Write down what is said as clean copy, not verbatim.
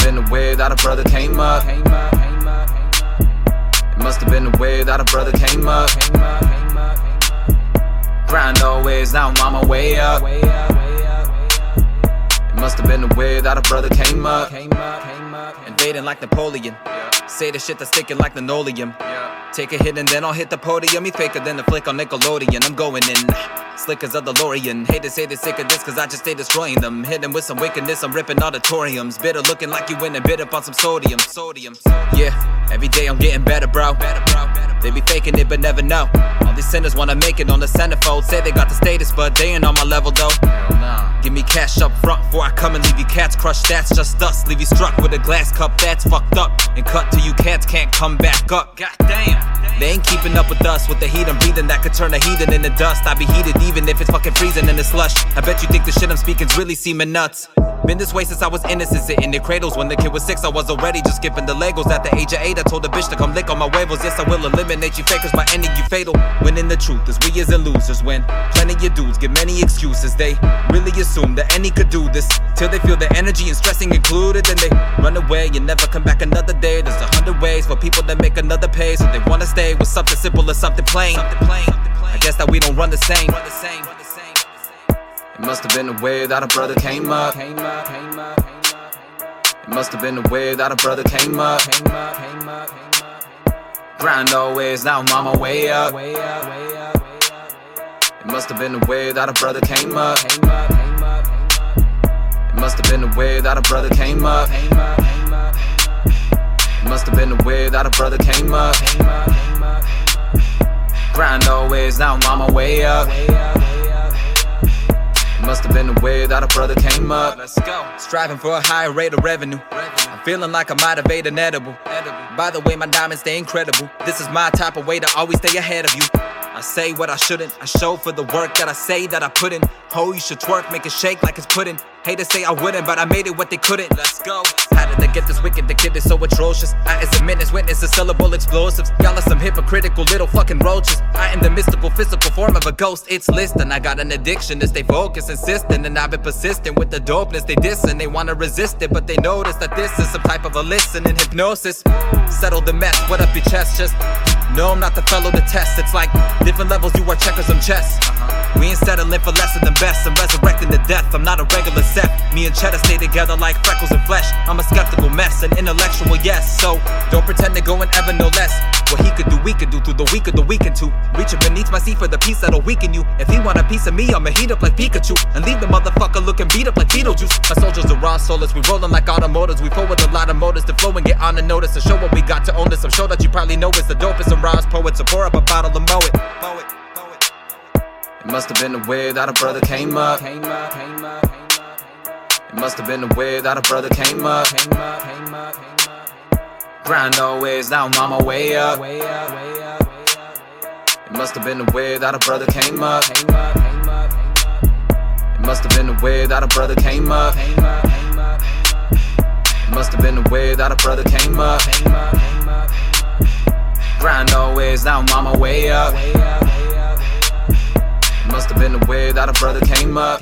been the way that a brother came up. It must have been the way that a brother came up. Grind always, now I'm on my way up. It must have been the way that a brother came up. Invading like Napoleon. Say the shit that's sticking like linoleum. Take a hit and then I'll hit the podium. He faker than the flick on Nickelodeon. I'm going in slick as a DeLorean. Hate to say they're sick of this cause I just stay destroying them. Hitting with some wickedness, I'm ripping auditoriums. Bitter looking like you win and bit up on some sodium. Yeah, every day I'm getting better, bro. They be faking it but never know. All these sinners wanna make it on the centerfold. Say they got the status but they ain't on my level though. Give me cash up front before I come and leave you cats. Crush stats, just us. Leave you struck with a glass cup that's fucked up. And cut till you cats can't come back up. God damn. They ain't keeping up with us. With the heat I'm breathing that could turn a heathen into dust. I be heated even if it's fucking freezing in the slush. I bet you think the shit I'm speaking's really seeming nuts. Been this way since I was innocent, sitting in their cradles. When the kid was 6, I was already just skipping the Legos. At the age of 8, I told the bitch to come lick on my huevos. Yes, I will eliminate you fakers by ending you fatal. Winning the truth is we isn't losers. When plenty of dudes give many excuses, they really assume that any could do this. Till they feel the energy and stressing included, then they run away and never come back another day. There's 100 ways for people that make another pay, so they wanna stay with something simple or something plain. I guess that we don't run the same. It must have been the way that a brother came up. It must have been the way that a brother came up. Grind always, now I'm on my way up. It must have been the way that a brother came up. It must have been the way that a brother came up. It must have been the way that a brother came up. Grind always, now I'm on my way up. It must have been the way that a brother came up. Let's go. Striving for a higher rate of revenue. I'm feeling like I might have ate an edible. By the way, my diamonds stay incredible. This is my type of way to always stay ahead of you. I say what I shouldn't. I show for the work that I say that I put in. Ho, you should twerk, make it shake like it's pudding. Hate to say I wouldn't, but I made it what they couldn't. Let's go. How did I get this wicked? The kid is so atrocious. I is a menace, witness a syllable explosives. Y'all are some hypocritical little fucking roaches. I am the mystical, physical form of a ghost. It's listing. I got an addiction to stay focused, insistent, and I've been persistent with the dopeness. They diss and they wanna resist it, but they notice that this is some type of a listening hypnosis. Settle the mess. What up your chest? Just no, I'm not the fellow to test. It's like different levels. You are checkers, I'm chess. We ain't settling for lesser than best. I'm resurrecting the death. I'm not a regular set. Me and Cheddar stay together like freckles and flesh. I'm a skeptical mess, an intellectual yes. So don't pretend to go and ever know less. What he could do, we could do through the week of the weekend too. Reaching beneath my seat for the piece that'll weaken you. If he want a piece of me, I'ma heat up like Pikachu and leave the motherfucker looking beat up like Beetlejuice. My soldiers are raw soulless. We rollin' like automotives. We forward a lot of motors to flow and get on the notice to show what we got to own this. I'm sure that you probably know it's the dopest and rawest poets. So pour up a bottle and mow it. It must have been the way that a brother came up. It must have been the way that a brother came up. Grind always, now I'm on my way up. It must have been the way that a brother came up. It must have been the way that a brother came up. It must have been the way that a brother came up. Grind always, now I'm on my way up. Must have been the way that a brother came up.